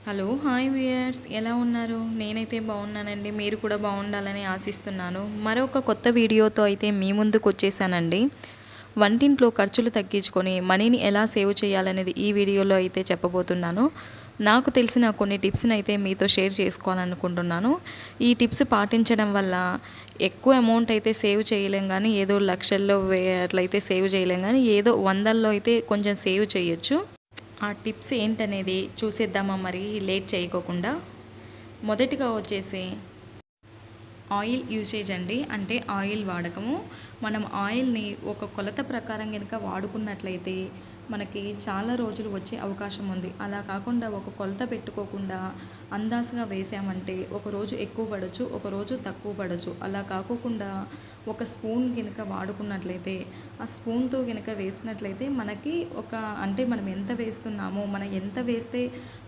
Hello hi viewers, ఎలా ఉన్నారు? నేనైతే బాగున్నానండి. మీరు కూడా బాగుండాలని ఆశిస్తున్నాను. మరొక కొత్త వీడియోతో అయితే మీ ముందుకు వచ్చేసానండి. వంటింట్లో ఖర్చులు తగ్గించుకొని మనీని ఎలా సేవ్ చేయాలనేది ఈ వీడియోలో అయితే చెప్పబోతున్నాను. నాకు తెలిసిన కొన్ని టిప్స్ని అయితే మీతో షేర్ చేసుకోవాలనుకుంటున్నాను. ఈ టిప్స్ పాటించడం వల్ల ఎక్కువ అమౌంట్ అయితే సేవ్ చేయలేం, కానీ ఏదో లక్షల్లో అట్లయితే సేవ్ చేయలేం, కానీ ఏదో వందల్లో అయితే కొంచెం సేవ్ చేయొచ్చు. ఆ టిప్స్ ఏంటనేది చూసేద్దామా? మరి లేట్ చేయకోకుండా మొదటిగా వచ్చేసి ఆయిల్ యూసేజ్ అండి. అంటే ఆయిల్ వాడకము. మనం ఆయిల్ని ఒక కొలత ప్రకారం కనుక వాడుకున్నట్లయితే మనకి చాలా రోజులు వచ్చే అవకాశం ఉంది. అలా కాకుండా ఒక కొలత పెట్టుకోకుండా అందాసుగా వేసామంటే ఒకరోజు ఎక్కువ పడవచ్చు, ఒకరోజు తక్కువ పడవచ్చు. అలా కాకోకుండా ఒక స్పూన్ కనుక వాడుకున్నట్లయితే ఆ స్పూన్తో కనుక వేసినట్లయితే మనకి అంటే మనం ఎంత వేస్తున్నామో, మనం ఎంత వేస్తే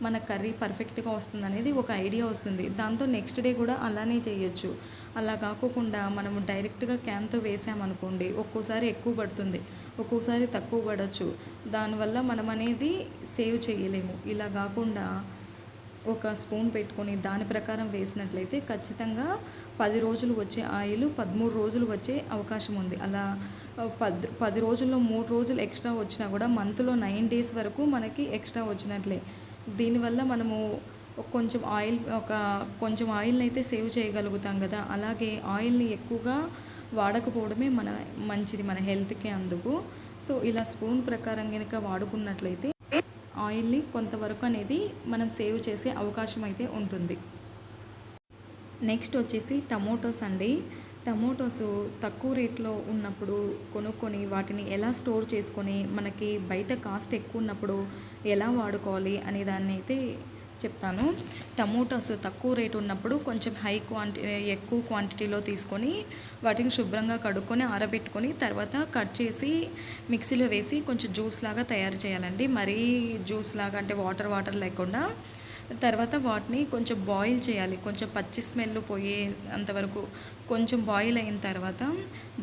మన కర్రీ పర్ఫెక్ట్గా వస్తుంది అనేది ఒక ఐడియా వస్తుంది. దాంతో నెక్స్ట్ డే కూడా అలానే చేయొచ్చు. అలా కాకోకుండా మనము డైరెక్ట్గా క్యాన్తో వేసామనుకోండి, ఒక్కోసారి ఎక్కువ పడుతుంది, ఒక్కోసారి తక్కువ పడవచ్చు. దానివల్ల మనం అనేది సేవ్ చేయలేము. ఇలా కాకుండా ఒక స్పూన్ పెట్టుకొని దాని ప్రకారం వేసినట్లయితే ఖచ్చితంగా 10 రోజులు వచ్చే ఆయిల్ 13 రోజులు వచ్చే అవకాశం ఉంది. అలా 10 రోజుల్లో 3 రోజులు ఎక్స్ట్రా వచ్చినా కూడా మంత్లో 9 డేస్ వరకు మనకి ఎక్స్ట్రా వచ్చినట్లే. దీనివల్ల మనము కొంచెం ఆయిల్ని అయితే సేవ్ చేయగలుగుతాం కదా. అలాగే ఆయిల్ని ఎక్కువగా వాడకపోవడమే మంచిది మన హెల్త్కి. అందుకు సో ఇలా స్పూన్ ప్రకారం కనుక వాడుకున్నట్లయితే ఆయిల్ని కొంతవరకు అనేది మనం సేవ్ చేసే అవకాశం అయితే ఉంటుంది. నెక్స్ట్ వచ్చేసి టమోటోస్ అండి. టమోటోస్ తక్కువ రేట్లో ఉన్నప్పుడు కొనుక్కొని వాటిని ఎలా స్టోర్ చేసుకొని మనకి బయట కాస్ట్ ఎక్కువ ఉన్నప్పుడు ఎలా వాడుకోవాలి అనే దాన్ని అయితే చెప్తాను. టమోటాస్ తక్కువ రేటు ఉన్నప్పుడు కొంచెం ఎక్కువ క్వాంటిటీలో తీసుకొని వాటిని శుభ్రంగా కడుక్కొని ఆరబెట్టుకొని తర్వాత కట్ చేసి మిక్సీలో వేసి కొంచెం జ్యూస్ లాగా తయారు చేయాలండి. మరీ జ్యూస్ లాగా అంటే వాటర్ లేకుండా. తర్వాత వాటిని కొంచెం బాయిల్ చేయాలి. కొంచెం పచ్చి స్మెల్ పోయే అంతవరకు కొంచెం బాయిల్ అయిన తర్వాత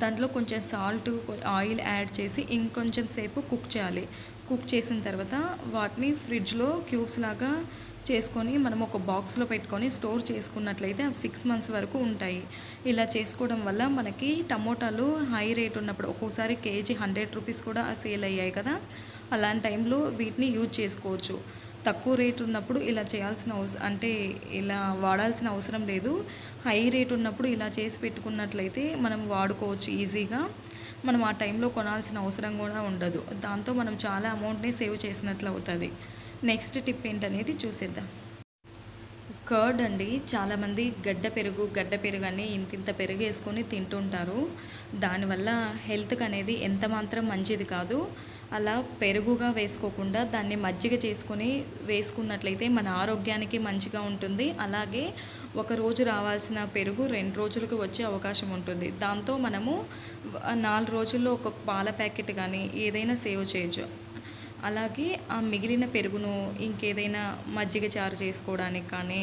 దాంట్లో కొంచెం సాల్ట్, ఆయిల్ యాడ్ చేసి ఇంకొంచెం సేపు కుక్ చేయాలి. కుక్ చేసిన తర్వాత వాటిని ఫ్రిడ్జ్లో క్యూబ్స్ లాగా చేసుకొని మనం ఒక బాక్స్లో పెట్టుకొని స్టోర్ చేసుకున్నట్లయితే అవి 6 months వరకు ఉంటాయి. ఇలా చేసుకోవడం వల్ల మనకి టమోటాలు హై రేట్ ఉన్నప్పుడు ఒక్కోసారి కేజీ 100 రూపీస్ కూడా సేల్ అయ్యాయి కదా. అలాంటి టైంలో వీటిని యూజ్ చేసుకోవచ్చు. తక్కువ రేట్ ఉన్నప్పుడు ఇలా ఇలా వాడాల్సిన అవసరం లేదు. హై రేట్ ఉన్నప్పుడు ఇలా చేసి పెట్టుకున్నట్లయితే మనం వాడుకోవచ్చు ఈజీగా. మనం ఆ టైంలో కొనాల్సిన అవసరం కూడా ఉండదు. దాంతో మనం చాలా అమౌంట్ని సేవ్ చేసినట్లు అవుతుంది. నెక్స్ట్ టిప్ ఏంటనేది చూసేద్దాం. కర్డ్ అండి. చాలామంది గడ్డ పెరుగు అని ఇంతింత పెరుగు వేసుకొని తింటుంటారు. దానివల్ల హెల్త్కి అనేది ఎంత మాత్రం మంచిది కాదు. అలా పెరుగుగా వేసుకోకుండా దాన్ని మజ్జిగ చేసుకొని వేసుకున్నట్లయితే మన ఆరోగ్యానికి మంచిగా ఉంటుంది. అలాగే ఒక రోజు రావాల్సిన పెరుగు 2 రోజులకు వచ్చే అవకాశం ఉంటుంది. దాంతో మనము 4 రోజుల్లో ఒక పాల ప్యాకెట్ కానీ ఏదైనా సేవ్ చేయొచ్చు. అలాగే ఆ మిగిలిన పెరుగును ఇంకేదైనా మజ్జిగ చారు చేసుకోవడానికి కానీ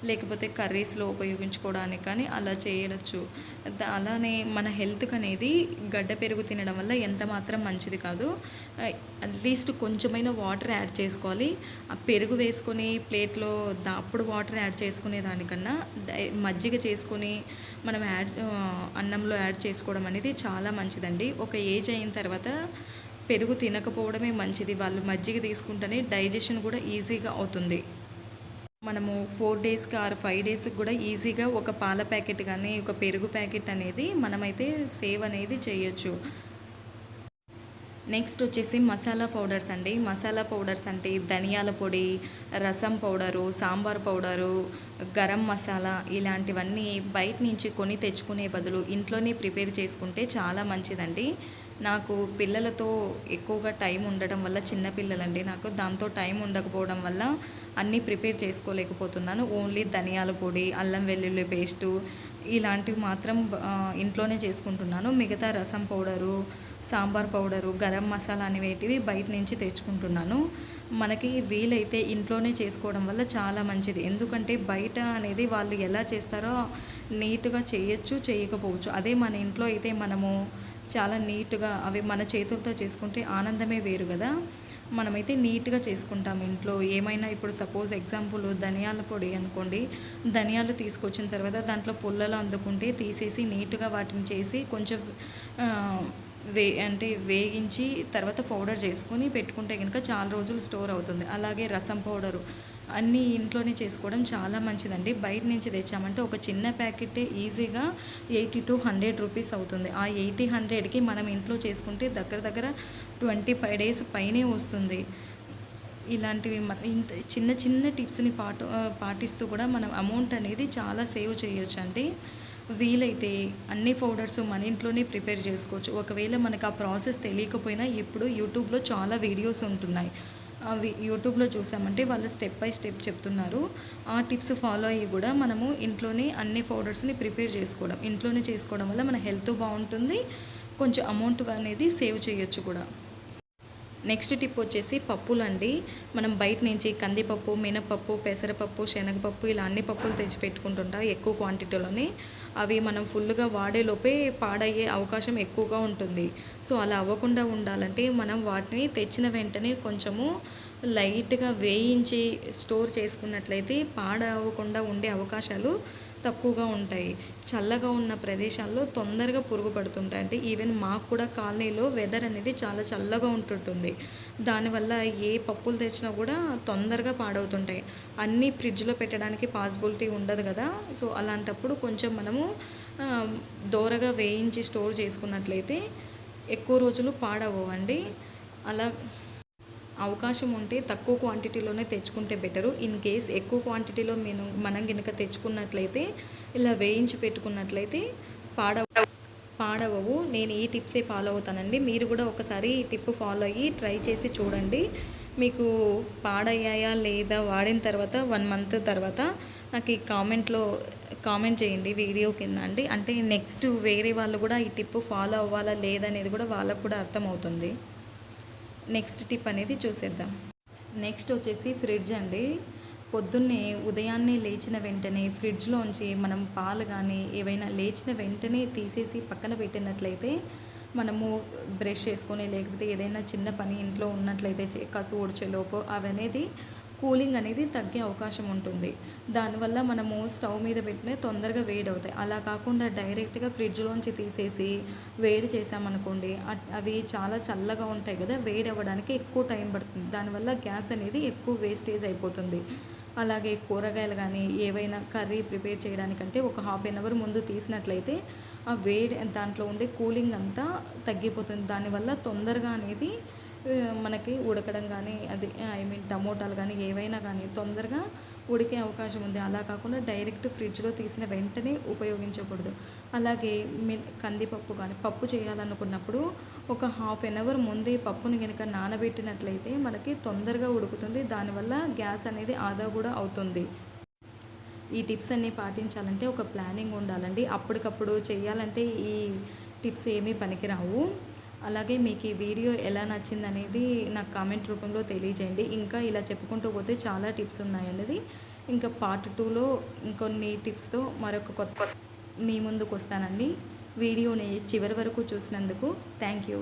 లేకపోతే కర్రీస్లో ఉపయోగించుకోవడానికి కానీ అలా చేయవచ్చు. అలానే మన హెల్త్కి అనేది గడ్డ పెరుగు తినడం వల్ల ఎంత మాత్రం మంచిది కాదు. అట్లీస్ట్ కొంచెమైనా వాటర్ యాడ్ చేసుకోవాలి. ఆ పెరుగు వేసుకొని ప్లేట్లో అప్పుడు వాటర్ యాడ్ చేసుకునే దానికన్నా మజ్జిగ చేసుకొని మనం అన్నంలో యాడ్ చేసుకోవడం అనేది చాలా మంచిదండి. ఒక ఏజ్ అయిన తర్వాత పెరుగు తినకపోవడమే మంచిది. వాళ్ళు మజ్జిగ తీసుకుంటేనే డైజెషన్ కూడా ఈజీగా అవుతుంది. మనము 4 డేస్కి ఆర్ 5 డేస్కి కూడా ఈజీగా ఒక పాల ప్యాకెట్ కానీ ఒక పెరుగు ప్యాకెట్ అనేది మనమైతే సేవ్ అనేది చేయొచ్చు. నెక్స్ట్ వచ్చేసి మసాలా పౌడర్స్ అండి. మసాలా పౌడర్స్ అంటే ధనియాల పొడి, రసం పౌడరు, సాంబార్ పౌడరు, గరం మసాలా ఇలాంటివన్నీ బయట నుంచి కొని తెచ్చుకునే బదులు ఇంట్లోనే ప్రిపేర్ చేసుకుంటే చాలా మంచిదండి. నాకు పిల్లలతో ఎక్కువగా టైం ఉండడం వల్ల, చిన్నపిల్లలండి నాకు, దాంతో టైం ఉండకపోవడం వల్ల అన్నీ ప్రిపేర్ చేసుకోలేకపోతున్నాను. ఓన్లీ ధనియాల పొడి, అల్లం వెల్లుల్లి పేస్టు ఇలాంటివి మాత్రం ఇంట్లోనే చేసుకుంటున్నాను. మిగతా రసం పౌడరు, సాంబార్ పౌడరు, గరం మసాలా అనేటివి బయట నుంచి తెచ్చుకుంటున్నాను. మనకి వీలైతే ఇంట్లోనే చేసుకోవడం వల్ల చాలా మంచిది. ఎందుకంటే బయట అనేది వాళ్ళు ఎలా చేస్తారో నీట్గా చేయొచ్చు, చేయకపోవచ్చు. అదే మన ఇంట్లో అయితే మనము చాలా నీట్గా అవి మన చేతులతో చేసుకుంటే ఆనందమే వేరు కదా. మనమైతే నీట్‌గా చేసుకుంటాం ఇంట్లో. ఏమైనా ఇప్పుడు సపోజ్ ఎగ్జాంపుల్ ధనియాల పొడి అనుకోండి. ధనియాలు తీసుకొచ్చిన తర్వాత దాంట్లో పుల్లలు అందుకుంటే తీసేసి నీట్‌గా వాటిని చేసి కొంచెం ఆహ్, అంటే వేగించి తర్వాత పౌడర్ చేసుకొని పెట్టుకుంటే గనుక చాలా రోజులు స్టోర్ అవుతుంది. అలాగే రసం పౌడరు అన్నీ ఇంట్లోనే చేసుకోవడం చాలా మంచిదండి. బయట నుంచి తెచ్చామంటే ఒక చిన్న ప్యాకెట్టే ఈజీగా 80-100 రూపీస్ అవుతుంది. ఆ 80, 100కి మనం ఇంట్లో చేసుకుంటే దగ్గర దగ్గర 25 డేస్ పైనే వస్తుంది. ఇలాంటివి ఇంత చిన్న చిన్న టిప్స్‌ని పాటిస్తూ కూడా మనం అమౌంట్ అనేది చాలా సేవ్ చేయొచ్చండి. వీలైతే అన్ని పౌడర్స్ మన ఇంట్లోనే ప్రిపేర్ చేసుకోవచ్చు. ఒకవేళ మనకు ఆ ప్రాసెస్ తెలియకపోయినా ఇప్పుడు యూట్యూబ్‌లో చాలా వీడియోస్ ఉంటున్నాయి. అవి యూట్యూబ్‌లో చూసామంటే వాళ్ళు స్టెప్ బై స్టెప్ చెప్తున్నారు. ఆ టిప్స్ ఫాలో అయ్యి కూడా మనము ఇంట్లోనే అన్ని పౌడర్స్‌ని ప్రిపేర్ చేసుకోవడం. ఇంట్లోనే చేసుకోవడం వల్ల మన హెల్త్ బావుంటుంది. కొంచెం అమౌంట్ అనేది సేవ్ చేయొచ్చు కూడా. నెక్స్ట్ టిప్ వచ్చేసి పప్పులండి. మనం బయట నుంచి కందిపప్పు, మినపప్పు, పెసరపప్పు, శనగపప్పు ఇలా అన్ని పప్పులు తెచ్చి పెట్టుకుంటుంటాం ఎక్కువ క్వాంటిటీలోనే. అవి మనం ఫుల్‌గా వాడేలోపే పాడయ్యే అవకాశం ఎక్కువగా ఉంటుంది. సో, అలా అవ్వకుండా ఉండాలంటే మనం వాటిని తెచ్చిన వెంటనే కొంచెము లైట్‌గా వేయించి స్టోర్ చేసుకున్నట్లయితే పాడవకుండా ఉండే అవకాశాలు తక్కువగా ఉంటాయి. చల్లగా ఉన్న ప్రదేశాల్లో తొందరగా పురుగు పడుతుంటాయి. అంటే ఈవెన్ మాకు కూడా కాలనీలో వెదర్ అనేది చాలా చల్లగా ఉంటుంటుంది. దానివల్ల ఏ పప్పులు తెచ్చినా కూడా తొందరగా పాడవుతుంటాయి. అన్నీ ఫ్రిడ్జ్‌లో పెట్టడానికి పాసిబిలిటీ ఉండదు కదా! సో, అలాంటప్పుడు కొంచెం మనము ఆహ్, దోరగా వేయించి స్టోర్ చేసుకున్నట్లయితే ఎక్కువ రోజులు పాడవ్వవండి. అలా అవకాశం ఉంటే తక్కువ క్వాంటిటీలోనే తెచ్చుకుంటే బెటరు. ఇన్ కేస్ ఎక్కువ క్వాంటిటీలో మనం గనుక తెచ్చుకున్నట్లయితే ఇలా వేయించి పెట్టుకున్నట్లయితే పాడవవు. నేను ఈ టిప్సే ఫాలో అవుతానండి. మీరు కూడా ఒకసారి ఈ టిప్ ఫాలో అయ్యి ట్రై చేసి చూడండి. మీకు పాడయ్యాయా లేదా వాడిన తర్వాత 1 మంత్ తర్వాత నాకు ఈ కామెంట్ చేయండి వీడియో కింద అండి. అంటే నెక్స్ట్ వేరే వాళ్ళు కూడా ఈ టిప్ ఫాలో అవ్వాలా లేదా అనేది కూడా వాళ్ళకు కూడా అర్థమవుతుంది. నెక్స్ట్ టిప్ అనేది చూసేద్దాం. నెక్స్ట్ వచ్చేసి ఫ్రిడ్జ్ అండి. పొద్దున్నే ఉదయాన్నే లేచిన వెంటనే ఫ్రిడ్జ్‌లోంచి మనం పాలు గానీ, ఏవైనా లేచిన వెంటనే తీసేసి పక్కన పెట్టినట్లయితే, మనము బ్రష్ చేసుకొని లేకపోతే ఏదైనా చిన్న పని ఇంట్లో ఉన్నట్లయితే కసు ఊడ్చేలోపు అవనేది కూలింగ్ అనేది తగ్గే అవకాశం ఉంటుంది. దానివల్ల మనము స్టవ్ మీద పెట్టిన తొందరగా వేడవుతాయి. అలా కాకుండా డైరెక్ట్‌గా ఫ్రిడ్జ్‌లోంచి తీసేసి వేడి చేశామనుకోండి అవి చాలా చల్లగా ఉంటాయి కదా! వేడి అవ్వడానికి ఎక్కువ టైం పడుతుంది. దానివల్ల గ్యాస్ అనేది ఎక్కువ వేస్టేజ్ అయిపోతుంది. అలాగే కూరగాయలు గానీ, ఏవైనా కర్రీ ప్రిపేర్ చేయడానికంటే ఒక హాఫ్ ఎన్ అవర్ ముందు తీసినట్లయితే ఆ వేడి దాంట్లో ఉండే కూలింగ్ అంతా తగ్గిపోతుంది. దానివల్ల తొందరగా అనేది మనకి ఉడకడం కానీ అది ఐ మీన్ టమోటాలు కానీ ఏవైనా కానీ తొందరగా ఉడికే అవకాశం ఉంది. అలా కాకుండా డైరెక్ట్ ఫ్రిడ్జ్‌లో తీసిన వెంటనే ఉపయోగించకూడదు. అలాగే కందిపప్పు కానీ పప్పు చేయాలనుకున్నప్పుడు ఒక హాఫ్ ఎన్ అవర్ ముందే పప్పుని గనుక నానబెట్టినట్లయితే మనకి తొందరగా ఉడుకుతుంది. దానివల్ల గ్యాస్ అనేది ఆదా కూడా అవుతుంది. ఈ టిప్స్ అన్నీ పాటించాలంటే ఒక ప్లానింగ్ ఉండాలండి. అప్పటికప్పుడు చేయాలంటే ఈ టిప్స్ ఏమీ పనికిరావు. అలాగే మీకు ఈ వీడియో ఎలా నచ్చిందనేది నాకు కామెంట్ రూపంలో తెలియజేయండి. ఇంకా ఇలా చెప్పుకుంటూ పోతే చాలా టిప్స్ ఉన్నాయనేది. ఇంకా పార్ట్ 2లో ఇంకొన్ని టిప్స్‌తో మరొక కొత్త మీ ముందుకు వస్తానండి. వీడియోని చివరి వరకు చూసినందుకు థ్యాంక్ యూ.